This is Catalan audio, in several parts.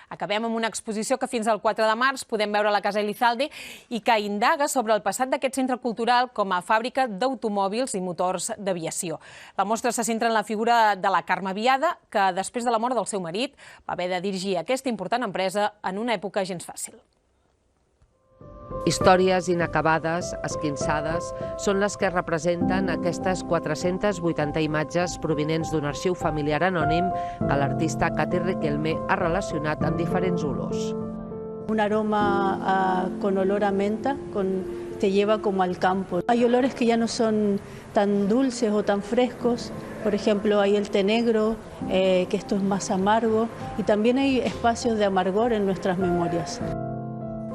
Acabem amb una exposició que fins al 4 de març podem veure a la Casa Elizalde i que indaga sobre el passat d'aquest centre cultural com a fàbrica d'automòbils i motors d'aviació. La mostra se centra en la figura de la Carme Biada, que després de la mort del seu marit va haver de dirigir aquesta important empresa en una època gens fàcil. Històries inacabades, esquinçades, són les que representen aquestes 480 imatges provinents d'un arxiu familiar anònim que l'artista Katy Riquelme ha relacionat amb diferents olors. Un aroma con olor a menta, te lleva como al campo. Hay olores que ya no son tan dulces o tan frescos. Por ejemplo, hay el té negro, que esto es más amargo, y también hay espacios de amargor en nuestras memorias.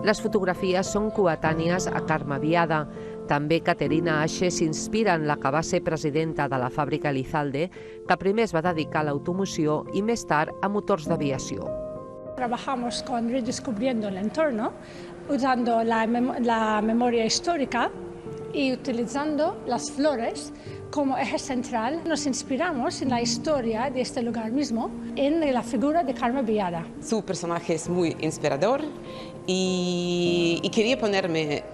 Les fotografies són coetànies a Carme Biada. També Caterina Ache s'inspira en la que va ser presidenta de la fàbrica Elizalde, que primer es va dedicar a l'automoció i més tard a motors d'aviació. Trabajamos con redescubriendo el entorno, usando la memoria histórica y utilizando las flores como eje central. Nos inspiramos en la historia de este lugar mismo, en la figura de Carme Biada. Su personaje es muy inspirador y quería ponerme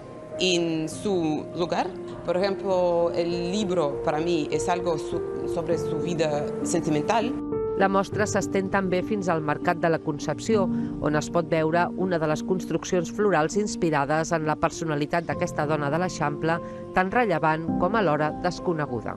en su lugar. Por ejemplo, el libro para mí es algo sobre su vida sentimental. La mostra s'estén també fins al Mercat de la Concepció, on es pot veure una de les construccions florals inspirades en la personalitat d'aquesta dona de l'Eixample, tan rellevant com alhora desconeguda.